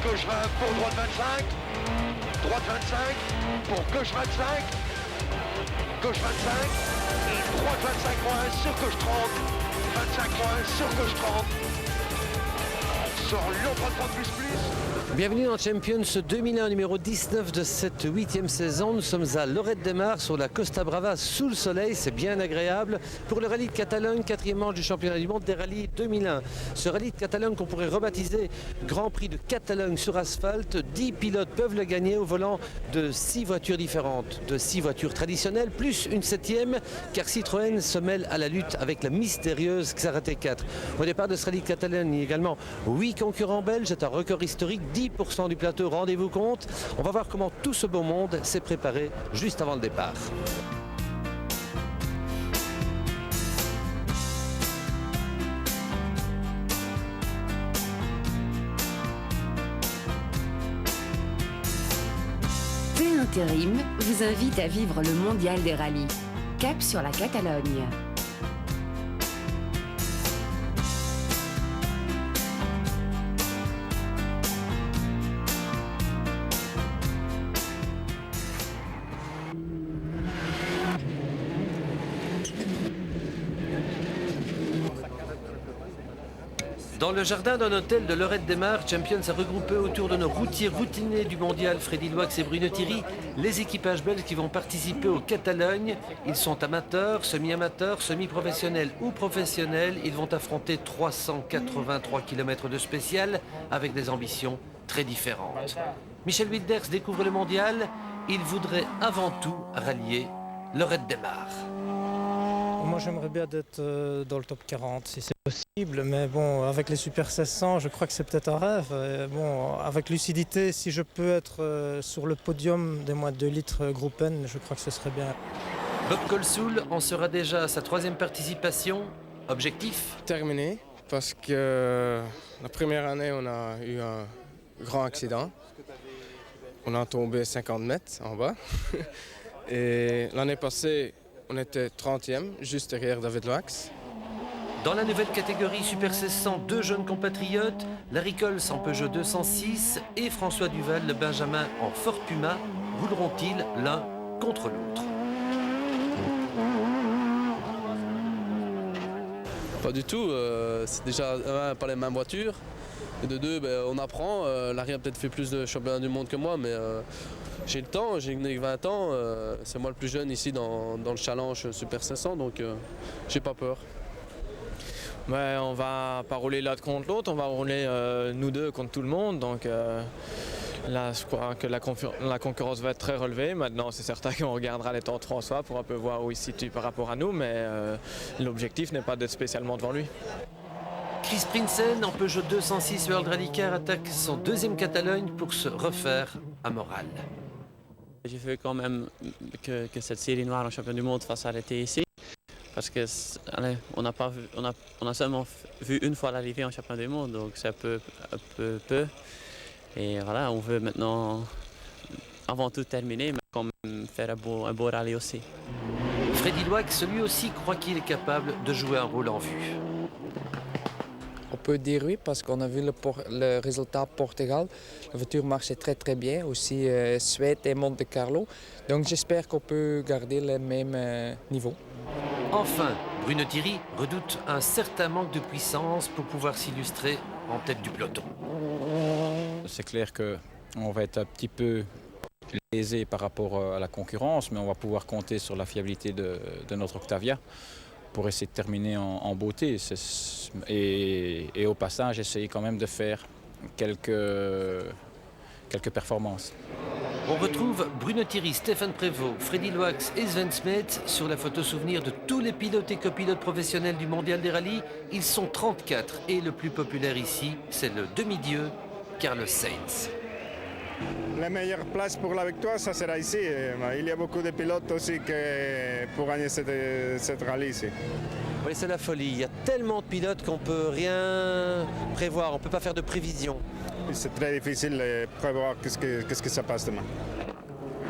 gauche 20 pour droite 25. Droite 25 pour gauche 25. Gauche 25. Et droite 25 moins sur gauche 30. 25 moins sur gauche 30. Sur l'autre 30 plus. Bienvenue dans Champions 2001, numéro 19 de cette 8e saison. Nous sommes à Lloret de Mar sur la Costa Brava sous le soleil, c'est bien agréable pour le rallye de Catalogne, 4e manche du championnat du monde des rallyes 2001. Ce rallye de Catalogne qu'on pourrait rebaptiser Grand Prix de Catalogne sur asphalte, 10 pilotes peuvent le gagner au volant de 6 voitures différentes, de 6 voitures traditionnelles, plus une 7e, car Citroën se mêle à la lutte avec la mystérieuse Xara T4. Au départ de ce rallye de Catalogne, il y a également 8 concurrents belges, c'est un record historique, 10% du plateau, rendez-vous compte. On va voir comment tout ce beau monde s'est préparé juste avant le départ. Intérim vous invite à vivre le mondial des rallyes. Cap sur la Catalogne. Dans le jardin d'un hôtel de Lloret de Mar, Champions a regroupé autour de nos routiers routinés du mondial, Freddy Loix et Bruno Thierry, les équipages belges qui vont participer au Catalogne. Ils sont amateurs, semi-amateurs, semi-professionnels ou professionnels. Ils vont affronter 383 km de spécial avec des ambitions très différentes. Michel Wilders découvre le mondial. Il voudrait avant tout rallier Lloret de Mar. Moi j'aimerais bien être dans le top 40 si c'est possible, mais bon, avec les Super 1600, je crois que c'est peut-être un rêve. Et bon, avec lucidité, si je peux être sur le podium des moins de 2 litres groupe N, je crois que ce serait bien. Bob Colsoul en sera déjà à sa 3e participation. Objectif ? Terminé, parce que la première année, on a eu un grand accident. On a tombé 50 mètres en bas. Et l'année passée, on était 30e, juste derrière David Loix. Dans la nouvelle catégorie Super 1600, 2 jeunes compatriotes, Larry Coles en Peugeot 206 et François Duval, le Benjamin en Ford Puma, rouleront-ils l'un contre l'autre? Pas du tout, c'est déjà pas les mêmes voitures. Et de deux, on apprend. Larry a peut-être fait plus de championnats du monde que moi, mais j'ai le temps, j'ai 20 ans. C'est moi le plus jeune ici dans le challenge Super 500, donc j'ai pas peur. Ouais, on va pas rouler l'un contre l'autre, on va rouler nous deux contre tout le monde. Donc là, je crois que la concurrence va être très relevée. Maintenant, c'est certain qu'on regardera les temps de François pour un peu voir où il se situe par rapport à nous, mais l'objectif n'est pas d'être spécialement devant lui. Chris Prinsen en Peugeot 206 World Rally Car attaque son 2e Catalogne pour se refaire à morale. J'ai vu quand même que cette série noire en championnat du monde va s'arrêter ici. Parce que on a seulement vu une fois l'arrivée en championnat du monde, donc c'est un peu. Et voilà, on veut maintenant avant tout terminer, mais quand même faire un beau rallye aussi. Freddy Loix, lui aussi, croit qu'il est capable de jouer un rôle en vue. On peut dire oui parce qu'on a vu le résultat Portugal. La voiture marchait très très bien, aussi Suède et Monte Carlo. Donc j'espère qu'on peut garder le même niveau. Enfin, Bruno Thierry redoute un certain manque de puissance pour pouvoir s'illustrer en tête du peloton. C'est clair qu'on va être un petit peu lésé par rapport à la concurrence, mais on va pouvoir compter sur la fiabilité de notre Octavia pour essayer de terminer en beauté. Et au passage, essayer quand même de faire quelques performances. On retrouve Bruno Thierry, Stéphane Prévost, Freddy Loix et Sven Smets sur la photo souvenir de tous les pilotes et copilotes professionnels du mondial des rallyes. Ils sont 34 et le plus populaire ici, c'est le demi-dieu Carlos Sainz. La meilleure place pour la victoire, ça sera ici. Il y a beaucoup de pilotes aussi pour gagner cette rallye ici. Oui, c'est la folie. Il y a tellement de pilotes qu'on ne peut rien prévoir. On ne peut pas faire de prévision. C'est très difficile de prévoir qu'est-ce que ça passe demain.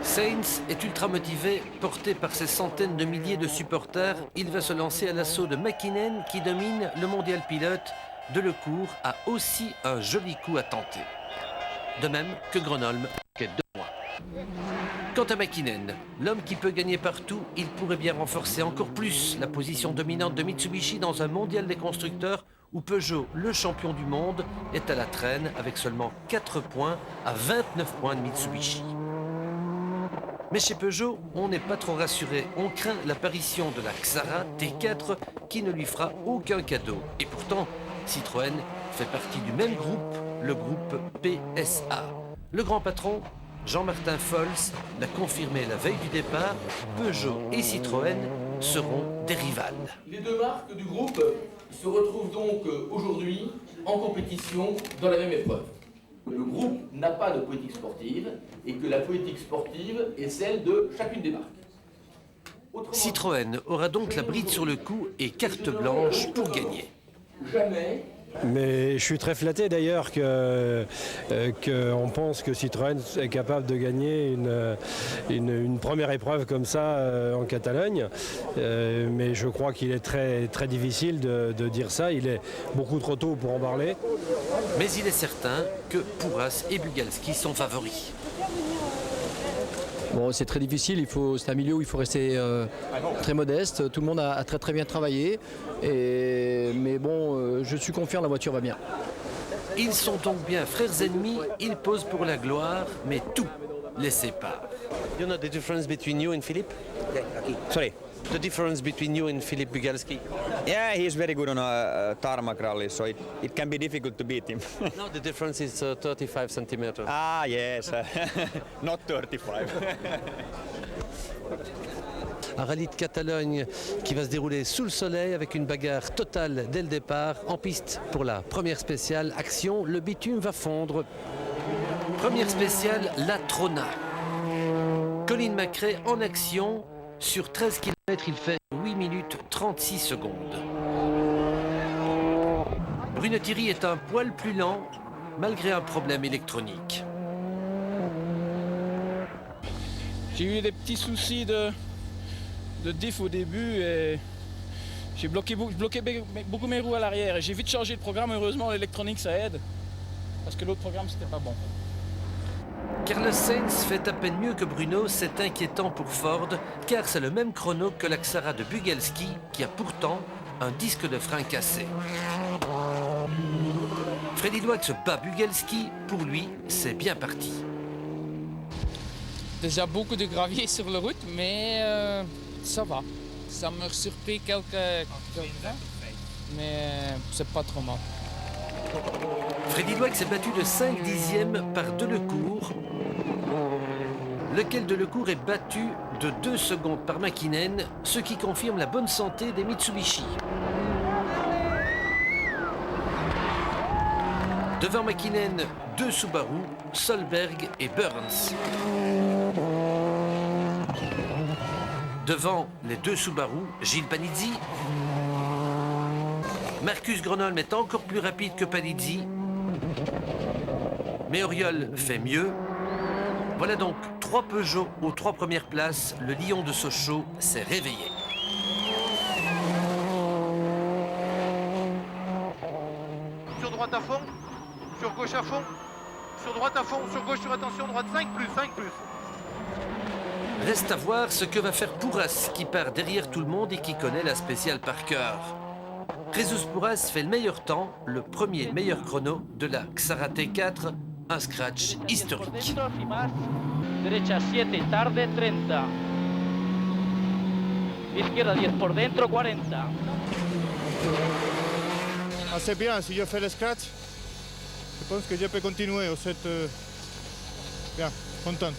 Sainz est ultra motivé, porté par ses centaines de milliers de supporters. Il va se lancer à l'assaut de Mäkinen qui domine le mondial pilote. Delecourt a aussi un joli coup à tenter. de même que Gronholm, qui est 2 points. Quant à Mäkinen, l'homme qui peut gagner partout, il pourrait bien renforcer encore plus la position dominante de Mitsubishi dans un mondial des constructeurs où Peugeot, le champion du monde, est à la traîne avec seulement 4 points à 29 points de Mitsubishi. Mais chez Peugeot, on n'est pas trop rassuré. On craint l'apparition de la Xara T4 qui ne lui fera aucun cadeau. Et pourtant, Citroën fait partie du même groupe, le groupe PSA. Le grand patron, Jean-Martin Fols, l'a confirmé la veille du départ, Peugeot et Citroën seront des rivales. Les deux marques du groupe se retrouvent donc aujourd'hui en compétition dans la même épreuve. Le groupe n'a pas de politique sportive et que la politique sportive est celle de chacune des marques. Citroën aura donc la bride sur le cou et carte blanche pour gagner. Jamais. Mais je suis très flatté d'ailleurs qu'on pense que Citroën est capable de gagner une première épreuve comme ça en Catalogne. Mais je crois qu'il est très, très difficile de dire ça. Il est beaucoup trop tôt pour en parler. Mais il est certain que Pourras et Bugalski sont favoris. Bon, c'est très difficile, c'est un milieu où il faut rester très modeste. Tout le monde a très bien travaillé. Mais bon, je suis confiant, la voiture va bien. Ils sont donc bien frères ennemis, ils posent pour la gloire, mais tout les sépare. You know the difference between you and Philippe? Sorry? The difference between you and Philippe Bugalski? Yeah, he's very good on a tarmac rally, so it can be difficult to beat him. No, the difference is 35 centimeters. Ah, yes, not 35. Un rallye de Catalogne qui va se dérouler sous le soleil avec une bagarre totale dès le départ. En piste pour la première spéciale, action, le bitume va fondre. Première spéciale, la Trona. Colin McRae en action. Sur 13 km, il fait 8 minutes 36 secondes. Bruno Thierry est un poil plus lent, malgré un problème électronique. J'ai eu des petits soucis de diff au début et j'ai bloqué beaucoup mes roues à l'arrière. J'ai vite changé de programme, heureusement l'électronique ça aide, parce que l'autre programme c'était pas bon. Carlos Sainz fait à peine mieux que Bruno, c'est inquiétant pour Ford, car c'est le même chrono que la Xara de Bugalski, qui a pourtant un disque de frein cassé. Freddy Loix bat Bugalski, pour lui, c'est bien parti. Déjà beaucoup de gravier sur la route, mais ça va. Ça m'a surpris quelques fois, mais c'est pas trop mal. Freddy Loix est battu de 5 dixièmes par Delecourt, lequel Delecourt est battu de 2 secondes par Mäkinen, ce qui confirme la bonne santé des Mitsubishi. Devant Mäkinen, 2 Subaru, Solberg et Burns. Devant les 2 Subaru, Gilles Panizzi. Marcus Gronholm est encore plus rapide que Panizzi. Mais Auriol fait mieux. Voilà donc 3 Peugeot aux 3 premières places. Le Lion de Sochaux s'est réveillé. Sur droite à fond, sur gauche à fond, sur droite à fond, sur gauche sur attention, droite 5+, 5+. Reste à voir ce que va faire Pourras qui part derrière tout le monde et qui connaît la spéciale par cœur. Jesus Pourras fait le meilleur temps, le premier meilleur chrono de la Xara T4, un scratch historique. Derecha 7, tarde 30. Izquierda 10, por dentro 40. Assez bien, si je fais le scratch, je pense que je peux continuer. Bien, content.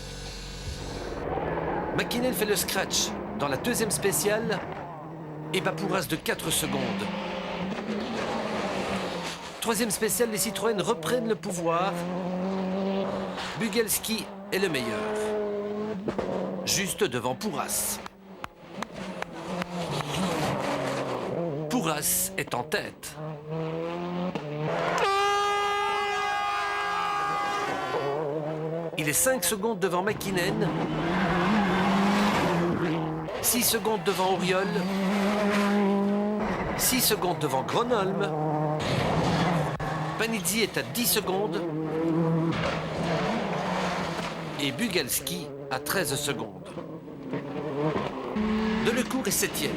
Mäkinen fait le scratch dans la deuxième spéciale et bat Pourras de 4 secondes. Troisième spéciale, les Citroën reprennent le pouvoir. Bugalski est le meilleur, juste devant Pourras. Pourras est en tête. Il est 5 secondes devant Mäkinen, 6 secondes devant Auriol, 6 secondes devant Gronholm. Panizzi est à 10 secondes. et Bugalski à 13 secondes. Delecourt est 7e.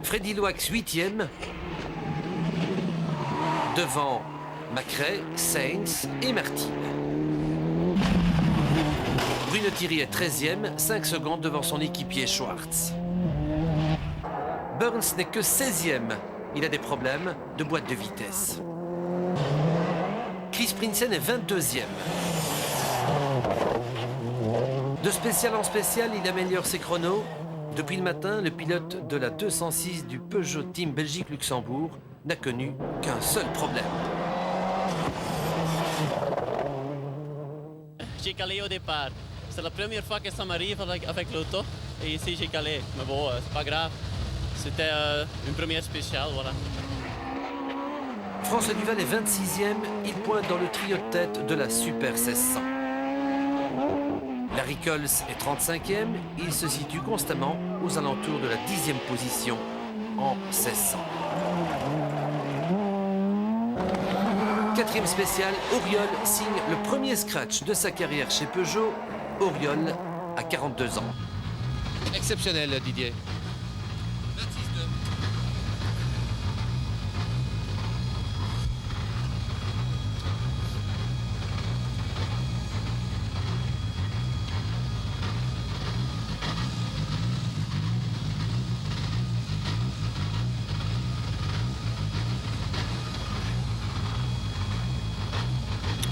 Freddy Loax 8e. Devant Macrae, Sainz et Martin. Bruno Thierry est 13e, 5 secondes devant son équipier Schwartz. Burns n'est que 16e. Il a des problèmes de boîte de vitesse. Chris Prinsen est 22e. De spécial en spécial, il améliore ses chronos. Depuis le matin, le pilote de la 206 du Peugeot Team Belgique-Luxembourg n'a connu qu'un seul problème. J'ai calé au départ. C'est la première fois que ça m'arrive avec l'auto. Et ici, j'ai calé. Mais bon, c'est pas grave. C'était une première spéciale, voilà. François Duval est 26e. Il pointe dans le trio de tête de la Super 1600. Larry Coles est 35e. Il se situe constamment aux alentours de la 10e position en 1600. 4e spécial, Auriol signe le premier scratch de sa carrière chez Peugeot. Auriol a 42 ans. Exceptionnel, Didier. 26-2.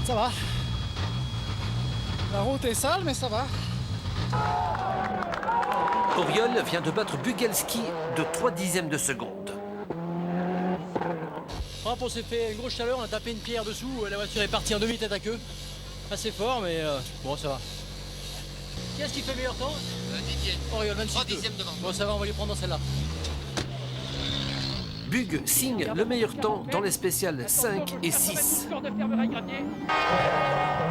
Ça va. La route est sale, mais ça va. Auriol vient de battre Bugalski de 3/10 de seconde. Hop, on s'est fait une grosse chaleur, on a tapé une pierre dessous, la voiture est partie en demi-tête à queue. Assez fort, mais bon, ça va. Qu'est-ce qui fait le meilleur temps Didier. Auriol, 26 3/10 devant. Bon, ça va, on va lui prendre dans celle-là. Bug signe le meilleur temps dans les spéciales 5 et 6.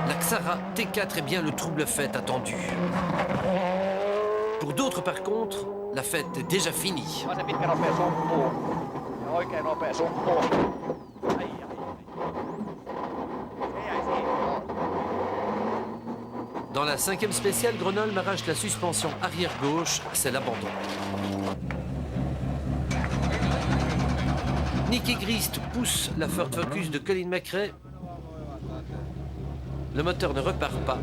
La Xara T4 est bien le trouble fête attendu. Pour d'autres, par contre, la fête est déjà finie. Dans la 5e spéciale, Grenoble arrache la suspension arrière gauche, c'est l'abandon. Nicky Grist pousse la Ford Focus de Colin McRae. Le moteur ne repart pas.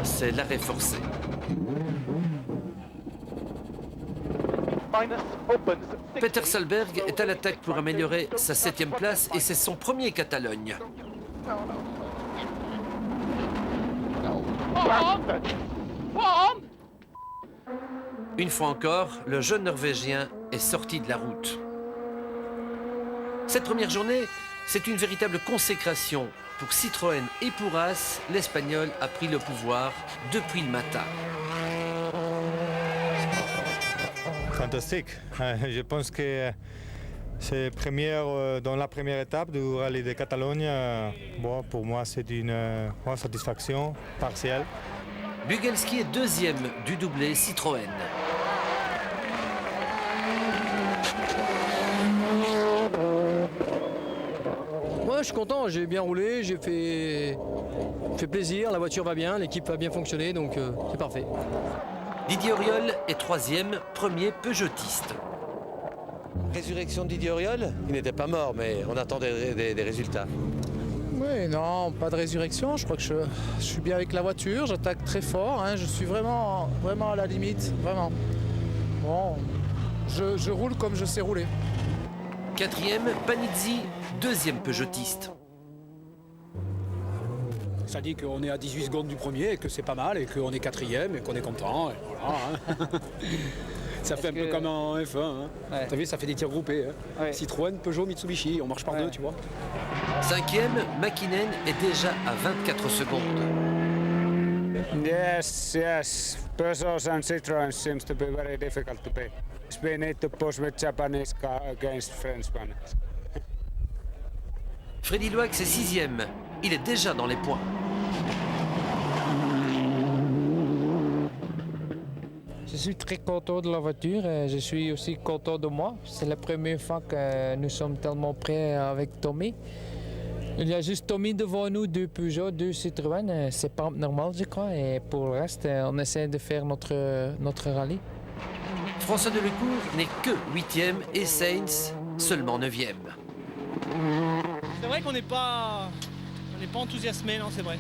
C'est l'arrêt forcé. Peter Solberg est à l'attaque pour améliorer sa 7e place et c'est son premier Catalogne. Une fois encore, le jeune Norvégien est sorti de la route. Cette première journée, c'est une véritable consécration. Pour Citroën et pour Haas, l'Espagnol a pris le pouvoir depuis le matin. Fantastique. Je pense que c'est dans la première étape du rallye de Catalogne. Bon, pour moi, c'est une satisfaction partielle. Bugalski est 2e du doublé Citroën. Ouais, je suis content, j'ai bien roulé, j'ai fait plaisir, la voiture va bien, l'équipe va bien fonctionner, donc c'est parfait. Didier Auriol est 3e, premier Peugeotiste. Résurrection de Didier Auriol, il n'était pas mort, mais on attend des résultats. Oui, non, pas de résurrection. Je crois que je suis bien avec la voiture, j'attaque très fort, hein, je suis vraiment à la limite, vraiment. Bon, je roule comme je sais rouler. 4e, Panizzi, 2e Peugeotiste. Ça dit qu'on est à 18 secondes du premier et que c'est pas mal et qu'on est 4e et qu'on est content. Et voilà, hein. Ça fait un peu comme en F1. Hein. Ouais. T'as vu, ça fait des tirs groupés. Hein. Ouais. Citroën, Peugeot, Mitsubishi, on marche par deux, tu vois. 5e, Mäkinen est déjà à 24 secondes. Yes. Peugeot and Citroën seems to be very difficult to beat. We need to push with Japanese car against French one. Freddy Loax est 6e. Il est déjà dans les points. Je suis très content de la voiture et je suis aussi content de moi. C'est la première fois que nous sommes tellement prêts avec Tommy. Il y a juste Tommy devant nous, 2 Peugeot, 2 Citroën. C'est pas normal, je crois. Et pour le reste, on essaie de faire notre rallye. François Delecourt n'est que 8e et Sainz seulement 9e. C'est vrai qu'on n'est pas enthousiasmé, non, c'est vrai.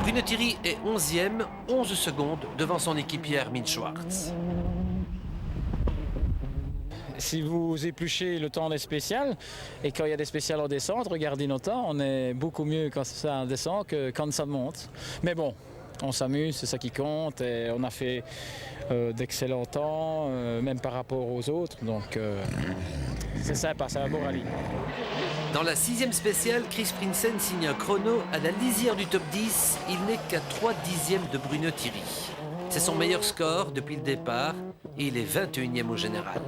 Bruno Thierry est 11e, 11 secondes devant son équipier Armin Schwarz. Si vous épluchez le temps des spéciales, et quand il y a des spéciales en descente, regardez nos temps, on est beaucoup mieux quand ça descend que quand ça monte. Mais bon, on s'amuse, c'est ça qui compte, et on a fait d'excellents temps, même par rapport aux autres, donc c'est sympa, c'est un beau rallye. Dans la 6e spéciale, Chris Prinsen signe un chrono à la lisière du top 10. Il n'est qu'à 3 dixièmes de Bruno Thierry. C'est son meilleur score depuis le départ et il est 21e au général.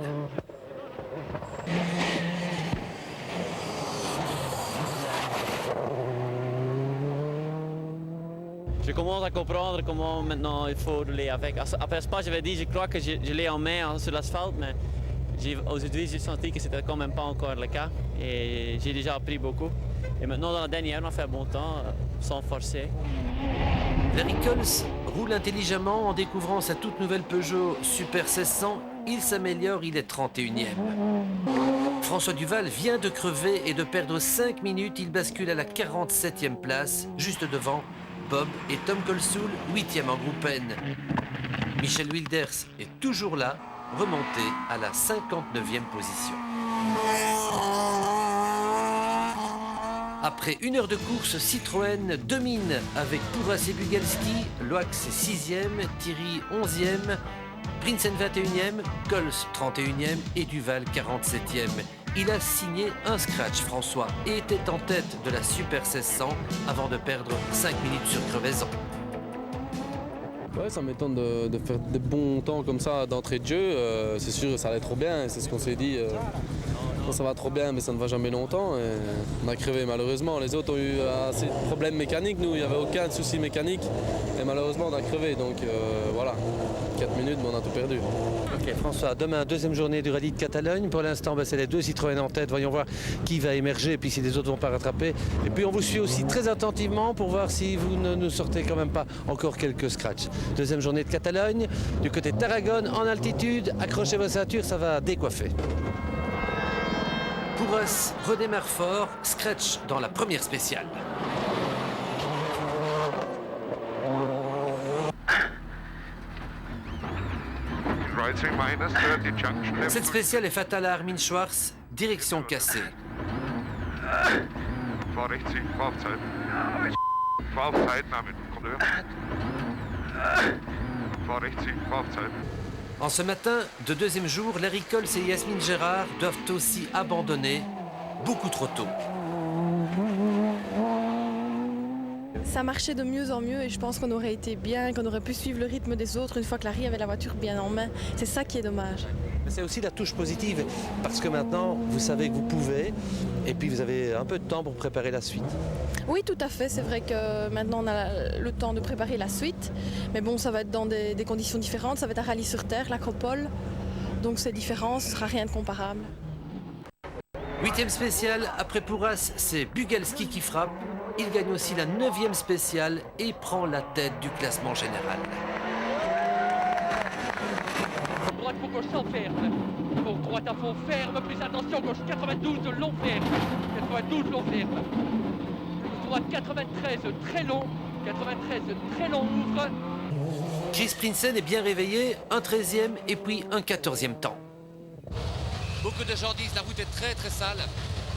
Je commence à comprendre comment maintenant il faut rouler avec. Après Spa, j'avais dit, je crois que je l'ai en main sur l'asphalte, mais aujourd'hui j'ai senti que c'était quand même pas encore le cas et j'ai déjà appris beaucoup. Et maintenant dans la dernière, on a fait un bon temps sans forcer. Larry Coles roule intelligemment en découvrant sa toute nouvelle Peugeot Super 1600. Il s'améliore, il est 31e. François Duval vient de crever et de perdre 5 minutes. Il bascule à la 47e place, juste devant Bob et Tom Colsoul, 8e en groupe N. Michel Wilders est toujours là, remonté à la 59e position. Après 1 heure de course, Citroën domine avec Pouras et Bugalski, Loax est 6e, Thierry 11e, Prinsen 21e, Coles 31e et Duval 47e. Il a signé un scratch, François, et était en tête de la Super 1600 avant de perdre 5 minutes sur crevaison. Ouais, ça m'étonne de faire des bons temps comme ça d'entrée de jeu. C'est sûr, ça allait trop bien, c'est ce qu'on s'est dit. Quand ça va trop bien, mais ça ne va jamais longtemps. Et on a crevé malheureusement. Les autres ont eu assez de problèmes mécaniques. Nous, il n'y avait aucun souci mécanique. Et malheureusement, on a crevé. Donc voilà, 4 minutes, mais on a tout perdu. Ok, François, demain, 2e journée du rallye de Catalogne. Pour l'instant, c'est les 2 Citroën en tête. Voyons voir qui va émerger et puis si les autres ne vont pas rattraper. Et puis on vous suit aussi très attentivement pour voir si vous ne nous sortez quand même pas encore quelques scratchs. 2e journée de Catalogne, du côté de Tarragone, en altitude. Accrochez vos ceintures, ça va décoiffer. Pouras redémarre fort, scratch dans la première spéciale. Cette spéciale est fatale à Armin Schwarz, direction cassée. En ce matin de 2e jour, Larry Coles et Yasmine Gérard doivent aussi abandonner beaucoup trop tôt. Ça marchait de mieux en mieux et je pense qu'on aurait été bien, qu'on aurait pu suivre le rythme des autres une fois que Larry avait la voiture bien en main. C'est ça qui est dommage. C'est aussi la touche positive parce que maintenant vous savez que vous pouvez et puis vous avez un peu de temps pour préparer la suite. Oui, tout à fait. C'est vrai que maintenant on a le temps de préparer la suite. Mais bon, ça va être dans des conditions différentes. Ça va être un rallye sur terre, l'Acropole. Donc c'est différent, ce ne sera rien de comparable. 8e spéciale, après Pouras, c'est Bugalski qui frappe. Il gagne aussi la 9e spéciale et prend la tête du classement général. Droite pour gauche sans ferme. Pour droite à fond ferme, plus attention, gauche 92 long ferme. 92 long ferme. Droite 93 très long. 93 très long ouvre. Chris Prinsen est bien réveillé, un 13e et puis un 14e temps. Beaucoup de gens disent la route est très sale.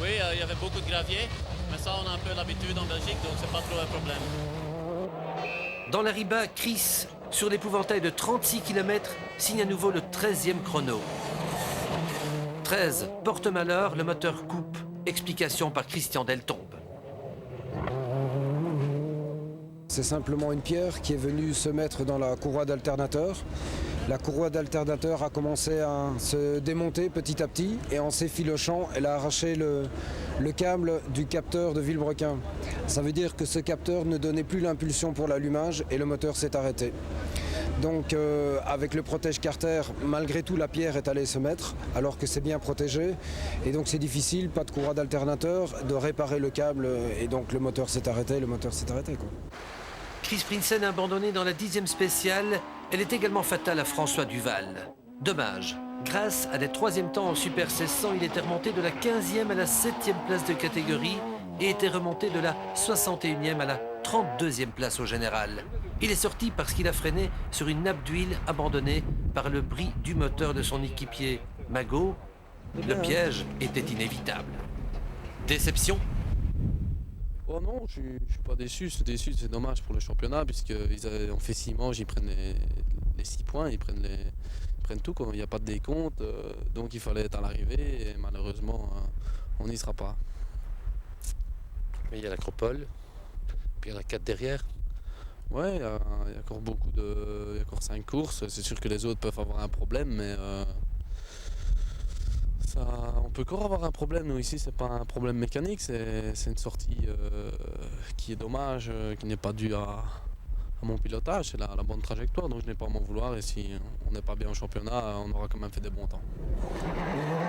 Oui, il y avait beaucoup de gravier, mais ça on a un peu l'habitude en Belgique, donc c'est pas trop un problème. Dans la Riba, Chris, sur l'épouvantail de 36 km, signe à nouveau le 13e chrono. 13, porte malheur, le moteur coupe. Explication par Christian Deltombe. C'est simplement une pierre qui est venue se mettre dans la courroie d'alternateur. La courroie d'alternateur a commencé à se démonter petit à petit et en s'effilochant, elle a arraché le câble du capteur de Villebrequin. Ça veut dire que ce capteur ne donnait plus l'impulsion pour l'allumage et le moteur s'est arrêté. Donc avec le protège carter, malgré tout la pierre est allée se mettre alors que c'est bien protégé. Et donc c'est difficile, pas de courroie d'alternateur, de réparer le câble et donc le moteur s'est arrêté, quoi. Chris Prinsen a abandonné dans la 10e spéciale. Elle est également fatale à François Duval. Dommage. Grâce à des 3e temps en Super 1600, il était remonté de la 15e à la 7e place de catégorie et était remonté de la 61e à la 32e place au général. Il est sorti parce qu'il a freiné sur une nappe d'huile abandonnée par le bris du moteur de son équipier Mago. Le piège était inévitable. Déception? Oh non, je suis pas déçu. C'est dommage pour le championnat puisqu'ils ont fait 6 manches, ils prennent les 6 points, ils prennent tout. Il n'y a pas de décompte, donc il fallait être à l'arrivée et malheureusement on n'y sera pas. Mais il y a l'Acropole, puis il y en a 4 derrière. Ouais, il y a encore il y a encore 5 courses. C'est sûr que les autres peuvent avoir un problème, mais on peut encore avoir un problème. Nous ici, c'est pas un problème mécanique, c'est une sortie qui est dommage, qui n'est pas due à mon pilotage, c'est la bonne trajectoire, donc je n'ai pas à m'en vouloir. Et si on n'est pas bien au championnat, on aura quand même fait des bons temps.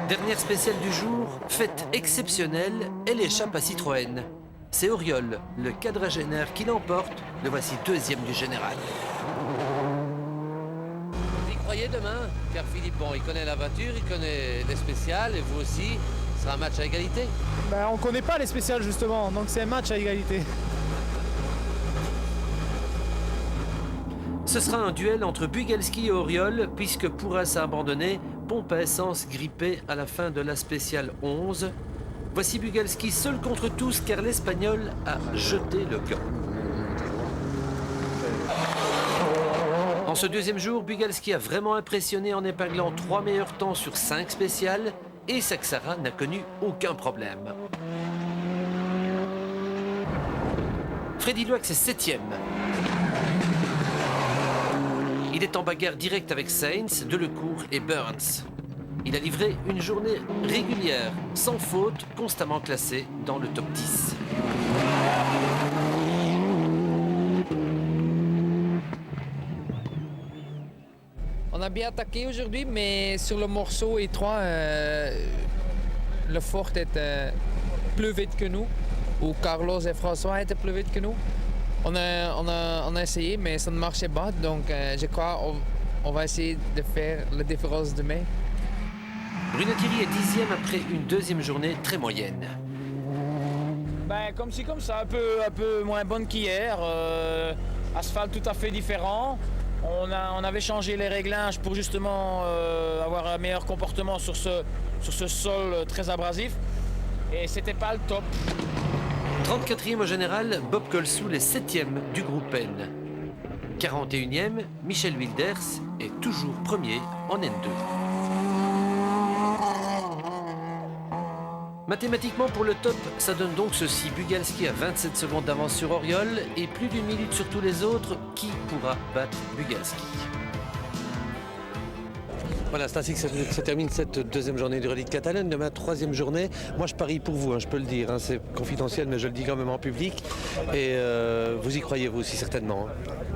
Dernière spéciale du jour, fête exceptionnelle, elle échappe à Citroën. C'est Auriol, le quadragénaire, qui l'emporte. Le voici 2e du général. Vous y croyez demain? Car Philippe, bon, il connaît la voiture, il connaît les spéciales, et vous aussi. Ce sera un match à égalité? Ben, on ne connaît pas les spéciales justement, donc c'est un match à égalité. Ce sera un duel entre Bugalski et Auriol, puisque Pourras a abandonné, pompe à essence grippée à la fin de la spéciale 11. Voici Bugalski seul contre tous, car l'Espagnol a jeté le gant. En ce 2e jour, Bugalski a vraiment impressionné en épinglant 3 meilleurs temps sur 5 spéciales, et Saxara n'a connu aucun problème. Freddy Loax est 7e. Il est en bagarre directe avec Sainz, Delecourt et Burns. Il a livré une journée régulière, sans faute, constamment classé dans le top 10. On a bien attaqué aujourd'hui, mais sur le morceau étroit, le Ford était plus vite que nous, ou Carlos et François étaient plus vite que nous. On a essayé, mais ça ne marchait pas, donc je crois qu'on va essayer de faire la différence demain. Bruno Thierry est 10e après une 2e journée très moyenne. Ben, comme ci, comme ça, un peu moins bonne qu'hier. Asphalte tout à fait différent. On avait changé les réglages pour justement avoir un meilleur comportement sur ce sol très abrasif. Et c'était pas le top. 34e au général, Bob Colsoul est 7e du groupe N. 41e, Michel Wilders est toujours premier en N2. Mathématiquement pour le top, ça donne donc ceci. Bugalski a 27 secondes d'avance sur Auriol et plus d'1 minute sur tous les autres. Qui pourra battre Bugalski? Voilà, c'est ainsi que se termine cette 2e journée du Rallye de Catalogne. Demain, 3e journée. Moi, je parie pour vous, je peux le dire. C'est confidentiel, mais je le dis quand même en public. Et vous y croyez, vous aussi, certainement.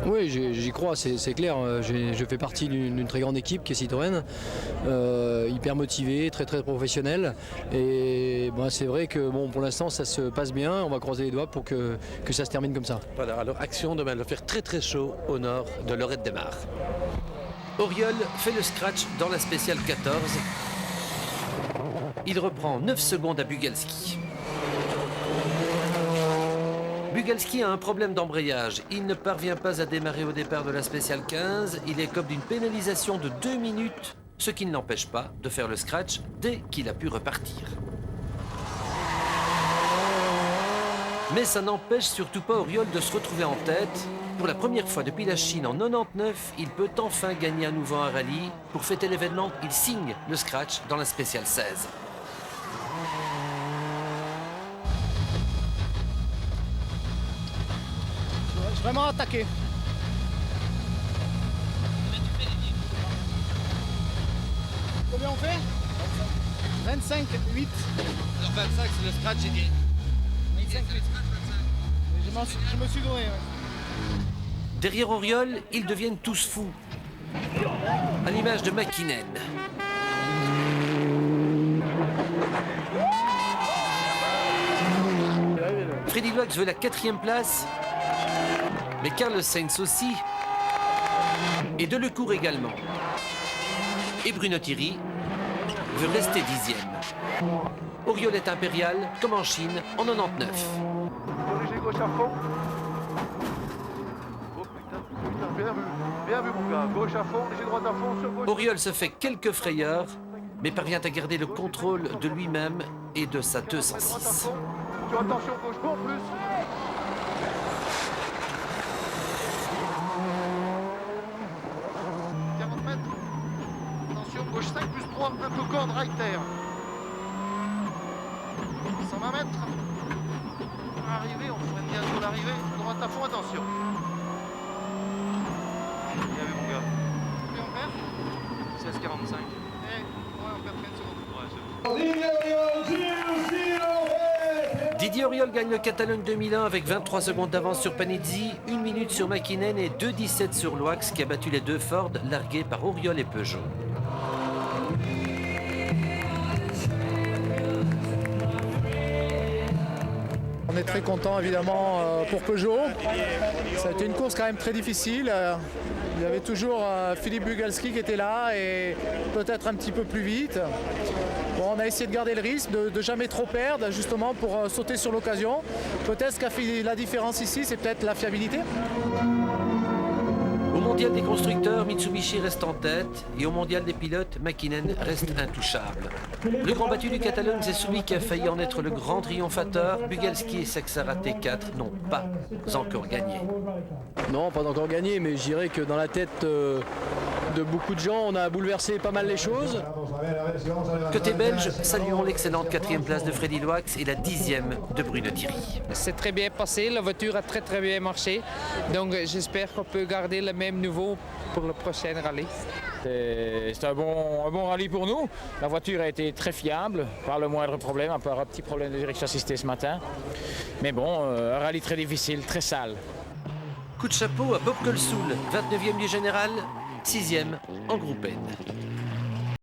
Oui, j'y crois, c'est clair. Je fais partie d'une très grande équipe qui est Citroën. Hyper motivée, très professionnelle. Et c'est vrai que pour l'instant, ça se passe bien. On va croiser les doigts pour que ça se termine comme ça. Voilà, alors action demain, il va faire très chaud au nord de Lorette-des-Mars. Auriol fait le scratch dans la spéciale 14. Il reprend 9 secondes à Bugalski. Bugalski a un problème d'embrayage. Il ne parvient pas à démarrer au départ de la spéciale 15. Il écope d'une pénalisation de 2 minutes, ce qui ne l'empêche pas de faire le scratch dès qu'il a pu repartir. Mais ça n'empêche surtout pas Auriol de se retrouver en tête. Pour la première fois depuis la Chine en 99, il peut enfin gagner à nouveau un rallye. Pour fêter l'événement, il signe le scratch dans la spéciale 16. Je vais vraiment attaquer. Combien on fait 25, 8. Alors 25, c'est le scratch, j'ai dit. 25, 8. Je me suis donné, ouais. Derrière Auriol, ils deviennent tous fous. À l'image de Mäkinen. Freddy Loax veut la 4e place, mais Carlos Sainz aussi, et Delecourt également. Et Bruno Thierry veut rester 10e. Auriol est impérial, comme en Chine, en 99. Corrigez gauche à fond. Oh putain, bien vu mon gars. Gauche à fond, léger droite à fond, sur gauche. Auriol se fait quelques frayeurs, mais parvient à garder le contrôle de lui-même et de sa 206. Sur attention gauche bon plus. Gauche 5 plus 3, un peu corde, right air. 120 mètres. Arrivée, on freine bien sur l'arrivée. Droite à fond, attention. Bien vu mon gars. Combien on perd 16,45. Ouais, on perd 30 secondes. Didier Auriol gagne le Catalogne 2001 avec 23 secondes d'avance sur Panizzi, 1 minute sur Mäkinen et 2,17 sur Loax qui a battu les deux Ford largués par Auriol et Peugeot. On est très content évidemment pour Peugeot. Ça a été une course quand même très difficile. Il y avait toujours Philippe Bugalski qui était là et peut-être un petit peu plus vite. Bon, on a essayé de garder le risque, de jamais trop perdre justement pour sauter sur l'occasion. Peut-être ce qui a fait la différence ici, c'est peut-être la fiabilité. Au mondial des constructeurs, Mitsubishi reste en tête et au mondial des pilotes, Mäkinen reste intouchable. Le grand battu du Catalogne, c'est celui qui a failli en être le grand triomphateur. Bugalski et Saxara T4 n'ont pas encore gagné. Non, pas encore gagné, mais je dirais que dans la tête de beaucoup de gens, on a bouleversé pas mal les choses. Côté belge, saluons l'excellente 4e place de Freddy Loax et la 10e de Bruno Thierry. C'est très bien passé, la voiture a très bien marché. Donc j'espère qu'on peut garder le même niveau pour le prochain rallye. C'est un bon rallye pour nous. La voiture a été très fiable, pas le moindre problème, à part un petit problème de direction assistée ce matin. Mais bon, un rallye très difficile, très sale. Coup de chapeau à Bob Colsoul, 29e du général, 6e en groupe N.